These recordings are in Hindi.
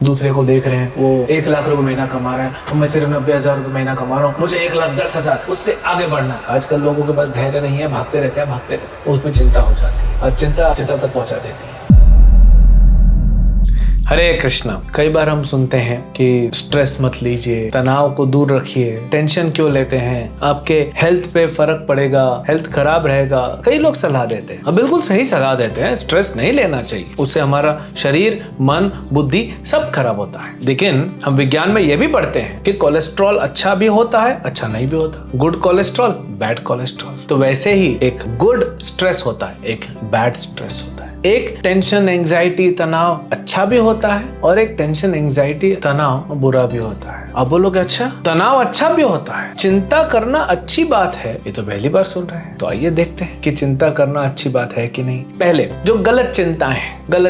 दूसरे को देख रहे हैं, वो 1,00,000 रुपए महीना कमा रहा है और मैं सिर्फ 90,000 रुपए महीना कमा रहा हूँ, मुझे 1,10,000 उससे आगे बढ़ना है। आजकल लोगों के पास धैर्य नहीं है, भागते रहते हैं, उसमें चिंता हो जाती है और चिंता तक पहुंचा देती है। हरे कृष्णा। कई बार हम सुनते हैं कि स्ट्रेस मत लीजिए, तनाव को दूर रखिए, टेंशन क्यों लेते हैं, आपके हेल्थ पे फर्क पड़ेगा, हेल्थ खराब रहेगा। कई लोग सलाह देते हैं, बिल्कुल सही सलाह देते हैं, स्ट्रेस नहीं लेना चाहिए, उससे हमारा शरीर, मन, बुद्धि सब खराब होता है। लेकिन हम विज्ञान में ये भी पढ़ते हैं कि कोलेस्ट्रॉल अच्छा भी होता है, अच्छा नहीं भी होता। Good cholesterol, bad cholesterol. तो वैसे ही एक गुड स्ट्रेस होता है, एक बैड स्ट्रेस होता है। एक टेंशन, एंजाइटी, तनाव अच्छा भी होता है और एक टेंशन, एंजाइटी, तनाव बुरा भी होता है। अब बोलोगे अच्छा, तनाव अच्छा भी होता है, चिंता करना अच्छी बात है, ये तो पहली बार सुन रहे हैं। तो आइए देखते हैं कि चिंता करना अच्छी बात है कि नहीं। पहले जो गलत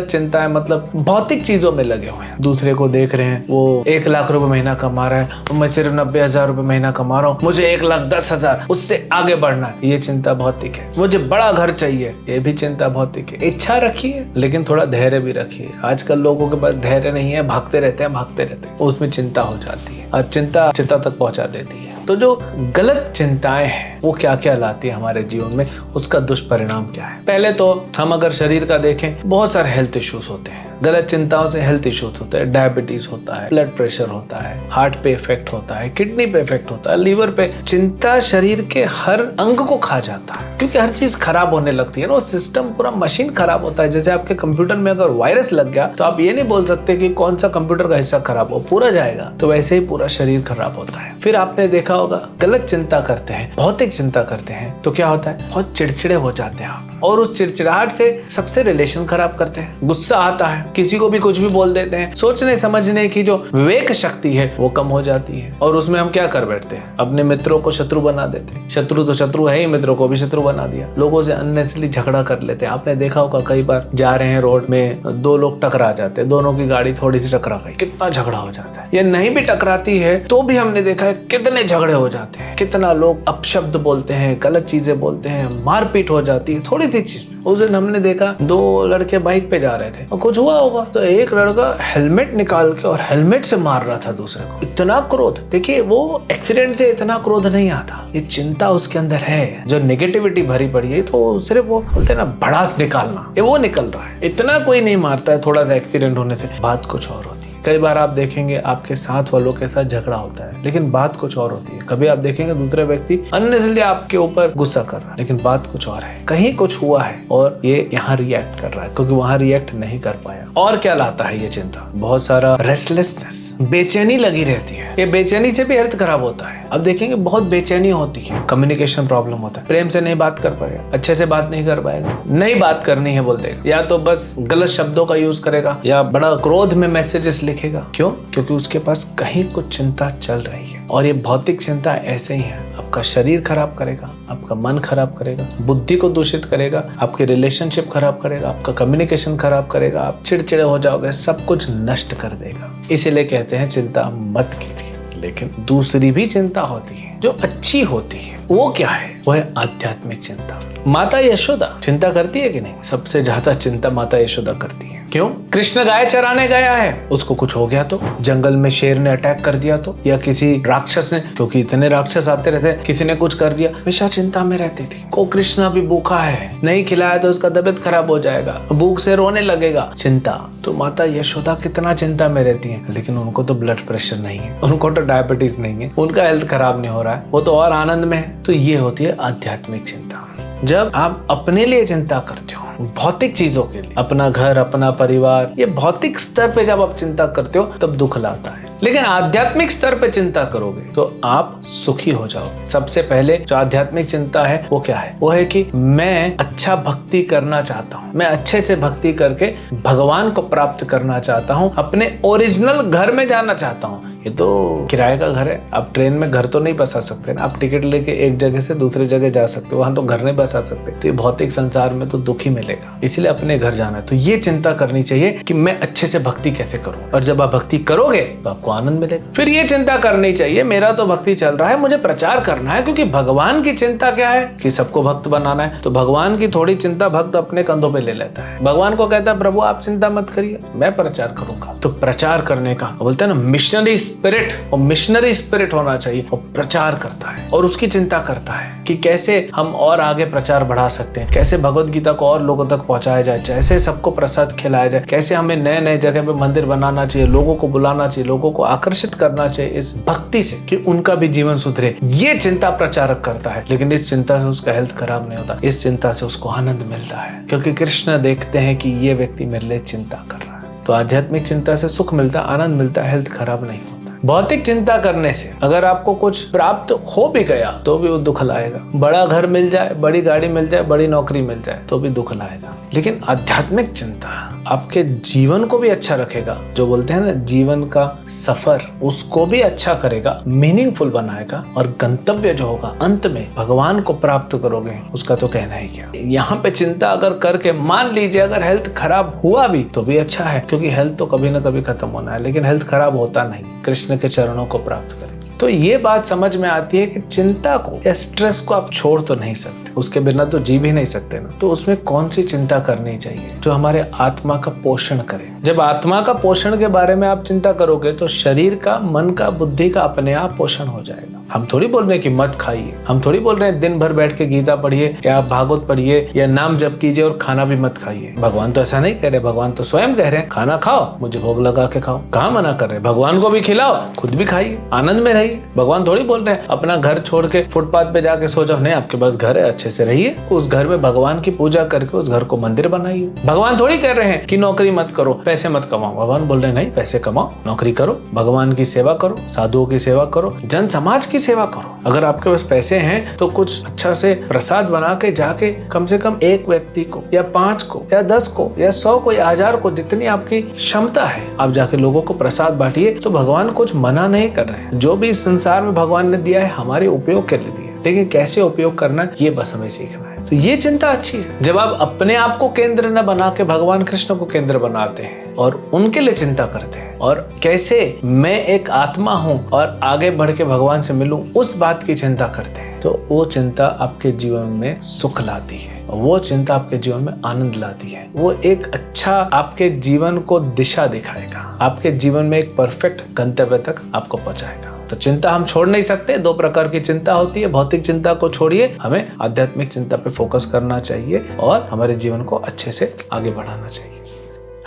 चिंताएं मतलब भौतिक चीजों में लगे हुए हैं। दूसरे को देख रहे हैं, वो 1,00,000 रुपए महीना कमा रहा है और मैं सिर्फ 90,000 रुपए महीना कमा रहा हूँ, मुझे 1,10,000 उससे आगे बढ़ना है, ये चिंता भौतिक है। मुझे बड़ा घर चाहिए, ये भी चिंता भौतिक है। इच्छा रखिए लेकिन थोड़ा धैर्य भी रखिए। आजकल लोगों के पास धैर्य नहीं है, भागते रहते हैं, उसमें चिंता हो जाती है और चिंता तक पहुंचा देती है। तो जो गलत चिंताएं हैं वो क्या क्या लाती है हमारे जीवन में, उसका दुष्परिणाम क्या है। पहले तो हम अगर शरीर का देखें, बहुत सारे हेल्थ इश्यूज होते हैं। गलत चिंताओं से हेल्थ इश्यूज होते हैं, डायबिटीज होता है, ब्लड प्रेशर होता है, हार्ट पे इफेक्ट होता है, किडनी पे इफेक्ट होता है, लीवर पे। चिंता शरीर के हर अंग को खा जाता है क्योंकि हर चीज खराब होने लगती है ना, वो सिस्टम पूरा मशीन खराब होता है। जैसे आपके कंप्यूटर में अगर वायरस लग गया तो आप ये नहीं बोल सकते कि कौन सा कंप्यूटर का हिस्सा खराब हो, पूरा जाएगा। तो वैसे ही पूरा शरीर खराब होता है। फिर आपने देखा होगा, गलत चिंता करते हैं, भौतिक चिंता करते हैं तो क्या होता है, बहुत चिड़चिड़े हो जाते हैं आप, और उस चिड़चिड़ाहट से सबसे रिलेशन खराब करते हैं। गुस्सा आता है, किसी को भी कुछ भी बोल देते हैं, सोचने समझने की जो विवेक शक्ति है वो कम हो जाती है। और उसमें हम क्या कर बैठते हैं, अपने मित्रों को शत्रु बना देते हैं। शत्रु तो शत्रु है ही, मित्रों को भी शत्रु बना दिया। लोगों से अननेसेसरी झगड़ा कर लेते हैं। आपने देखा होगा, कई बार जा रहे हैं रोड में, दो लोग टकरा जाते हैं, दोनों की गाड़ी थोड़ी सी टकरा गई, कितना झगड़ा हो जाता है। ये नहीं भी टकराती है तो भी हमने देखा है कितने झगड़े हो जाते हैं, कितना लोग अपशब्द बोलते हैं, गलत चीजें बोलते हैं, मारपीट हो जाती है थोड़ी सी चीज। उस दिन हमने देखा, दो लड़के बाइक पे जा रहे थे और कुछ हुआ होगा तो एक लड़का हेलमेट निकाल के और हेलमेट से मार रहा था दूसरे को। इतना क्रोध, देखिए वो एक्सीडेंट से इतना क्रोध नहीं आता, ये चिंता उसके अंदर है, जो नेगेटिविटी भरी पड़ी है। तो सिर्फ वो बोलते हैं ना, भड़ास निकालना, ये वो निकल रहा है। इतना कोई नहीं मारता है थोड़ा सा एक्सीडेंट होने से, बात कुछ और होती है। कई बार आप देखेंगे आपके साथ वालों के साथ झगड़ा होता है लेकिन बात कुछ और होती है। कभी आप देखेंगे दूसरे व्यक्ति अननेसेसरी आपके ऊपर गुस्सा कर रहा है लेकिन बात कुछ और है, कहीं कुछ हुआ है और ये यहाँ रिएक्ट कर रहा है क्योंकि वहां रिएक्ट नहीं कर पाया। और क्या लाता है ये चिंता, बहुत सारा रेस्टलेसनेस, बेचैनी लगी रहती है। ये बेचैनी से भी हेल्थ खराब होता है। अब देखेंगे बहुत बेचैनी होती है, कम्युनिकेशन प्रॉब्लम होता है, प्रेम से नहीं बात कर पाएगा, अच्छे से बात नहीं कर पाएगा, नहीं बात करनी है बोल देगा, या तो बस गलत शब्दों का यूज करेगा या बड़ा क्रोध में मैसेजेस लिखेगा। क्यों? क्योंकि उसके पास कहीं कुछ चिंता चल रही है। और ये भौतिक चिंता ऐसे ही है, आपका शरीर खराब करेगा, आपका मन खराब करेगा, बुद्धि को दूषित करेगा, आपके रिलेशनशिप खराब करेगा, आपका कम्युनिकेशन खराब करेगा, आप चिड़चिड़े हो जाओगे, सब कुछ नष्ट कर देगा। इसीलिए कहते हैं चिंता मत कीजिए। लेकिन दूसरी भी चिंता होती है जो अच्छी होती है। वो क्या है? वो है आध्यात्मिक चिंता। माता यशोदा चिंता करती है कि नहीं? सबसे ज्यादा चिंता माता यशोदा करती है। क्यों? कृष्ण गाय चराने गया है, उसको कुछ हो गया तो, जंगल में शेर ने अटैक कर दिया तो, या किसी राक्षस ने, क्योंकि इतने राक्षस आते रहते, किसी ने कुछ कर दिया, हमेशा चिंता में रहती थी। को कृष्ण अभी भूखा है, नहीं खिलाया तो उसका तबीयत खराब हो जाएगा, भूख से रोने लगेगा, चिंता। तो माता यशोदा कितना चिंता में रहती है, लेकिन उनको तो ब्लड प्रेशर नहीं है, उनको तो डायबिटीज नहीं है, उनका हेल्थ खराब नहीं हो रहा है, वो तो और आनंद में है। तो ये होती है आध्यात्मिक चिंता। जब आप अपने लिए चिंता करते हो, भौतिक चीजों के लिए, अपना घर, अपना परिवार, ये भौतिक स्तर पे जब आप चिंता करते हो तब दुख लाता है। लेकिन आध्यात्मिक स्तर पे चिंता करोगे तो आप सुखी हो जाओगे। सबसे पहले जो आध्यात्मिक चिंता है वो क्या है? वो है कि मैं अच्छा भक्ति करना चाहता हूँ, मैं अच्छे से भक्ति करके भगवान को प्राप्त करना चाहता हूँ, अपने ओरिजिनल घर में जाना चाहता हूँ। ये तो किराए का घर है, आप ट्रेन में घर तो नहीं बसा सकते ना, आप टिकट लेके एक जगह से दूसरी जगह जा सकते हो, वहां तो घर नहीं बसा सकते। तो ये भौतिक संसार में तो दुख ही मिलेगा, इसलिए अपने घर जाना है। तो ये चिंता करनी चाहिए कि मैं अच्छे से भक्ति कैसे करूं, और जब आप भक्ति करोगे तो आपको आनंद मिलेगा। फिर ये चिंता करनी चाहिए, मेरा तो भक्ति चल रहा है, मुझे प्रचार करना है, क्योंकि भगवान की चिंता क्या है कि सबको भक्त बनाना है। तो भगवान की थोड़ी चिंता भक्त अपने कंधों पे ले लेता है। भगवान को कहता है प्रभु आप चिंता मत करिए, मैं प्रचार करूंगा। तो प्रचार करने का बोलते हैं ना मिशनरी स्पिरिट, और मिशनरी स्पिरिट होना चाहिए। और प्रचार करता है और उसकी चिंता करता है कि कैसे हम और आगे प्रचार बढ़ा सकते हैं, कैसे भगवत गीता को और लोगों तक पहुंचाया जाए, कैसे सबको प्रसाद खिलाया जाए, कैसे हमें नए नए जगह पे मंदिर बनाना चाहिए, लोगों को बुलाना चाहिए, लोगों को आकर्षित करना चाहिए इस भक्ति से कि उनका भी जीवन सुधरे। ये चिंता प्रचारक करता है। लेकिन इस चिंता से उसका हेल्थ खराब नहीं होता, इस चिंता से उसको आनंद मिलता है, क्योंकि कृष्ण देखते हैं कि ये व्यक्ति मेरे लिए चिंता कर रहा है। तो आध्यात्मिक चिंता से सुख मिलता, आनंद मिलता, हेल्थ खराब नहीं होता। भौतिक चिंता करने से अगर आपको कुछ प्राप्त हो भी गया तो भी वो दुख लाएगा। बड़ा घर मिल जाए, बड़ी गाड़ी मिल जाए, बड़ी नौकरी मिल जाए तो भी दुख लाएगा। लेकिन आध्यात्मिक चिंता आपके जीवन को भी अच्छा रखेगा, जो बोलते हैं ना जीवन का सफर उसको भी अच्छा करेगा, मीनिंगफुल बनाएगा, और गंतव्य जो होगा अंत में भगवान को प्राप्त करोगे उसका तो कहना ही क्या। यहाँ पे चिंता अगर करके मान लीजिए अगर हेल्थ खराब हुआ भी तो भी अच्छा है, क्योंकि हेल्थ तो कभी ना कभी खत्म होना है, लेकिन हेल्थ खराब होता नहीं, कृष्ण के चरणों को प्राप्त करेंगे। तो ये बात समझ में आती है कि चिंता को या स्ट्रेस को आप छोड़ तो नहीं सकते, उसके बिना तो जी भी नहीं सकते ना। तो उसमें कौन सी चिंता करनी चाहिए जो हमारे आत्मा का पोषण करे। जब आत्मा का पोषण के बारे में आप चिंता करोगे तो शरीर का, मन का, बुद्धि का अपने आप पोषण हो जाएगा। हम थोड़ी बोल रहे हैं कि मत खाइए, हम थोड़ी बोल रहे हैं दिन भर बैठ के गीता पढ़िए या भागवत पढ़िए या नाम जप कीजिए और खाना भी मत खाइए। भगवान तो ऐसा नहीं कह रहे, भगवान तो स्वयं कह रहे हैं खाना खाओ, मुझे भोग लगा के खाओ। कहाँ मना कर रहे, भगवान को भी खिलाओ, खुद भी खाइए, आनंद में रहिए। भगवान थोड़ी बोल रहे हैं अपना घर छोड़ के फुटपाथ पे जाके सो जाओ। नहीं, आपके पास घर है, अच्छे से रहिए, उस घर में भगवान की पूजा करके उस घर को मंदिर बनाइए। भगवान थोड़ी कह रहे हैं कि नौकरी मत करो, पैसे मत कमाओ। भगवान बोल रहे हैं नहीं, पैसे कमाओ, नौकरी करो, भगवान की सेवा करो, साधुओं की सेवा करो, जन समाज की सेवा करो। अगर आपके पास पैसे हैं तो कुछ अच्छा से प्रसाद बना के जाके कम से कम एक व्यक्ति को या 5 को या 10 को या 100 को या 1000 को, जितनी आपकी क्षमता है, आप जाके लोगों को प्रसाद बांटिए। तो भगवान कुछ मना नहीं कर रहे हैं। जो भी इस संसार में भगवान ने दिया है हमारे उपयोग के लिए दिया, लेकिन कैसे उपयोग करना है ये बस हमें सीखना है। तो ये चिंता अच्छी है जब आप अपने आप को केंद्र न बना के भगवान कृष्ण को केंद्र बनाते हैं और उनके लिए चिंता करते हैं, और कैसे मैं एक आत्मा हूं और आगे बढ़ के भगवान से मिलूं उस बात की चिंता करते हैं। तो वो चिंता आपके जीवन में सुख लाती है, वो चिंता आपके जीवन में आनंद लाती है, वो एक अच्छा आपके जीवन को दिशा दिखाएगा, आपके जीवन में एक परफेक्ट गंतव्य तक आपको पहुंचाएगा। तो चिंता हम छोड़ नहीं सकते। 2 प्रकार की चिंता होती है, भौतिक चिंता को छोड़िए, हमें आध्यात्मिक चिंता पे फोकस करना चाहिए और हमारे जीवन को अच्छे से आगे बढ़ाना चाहिए।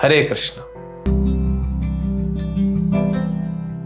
हरे कृष्ण।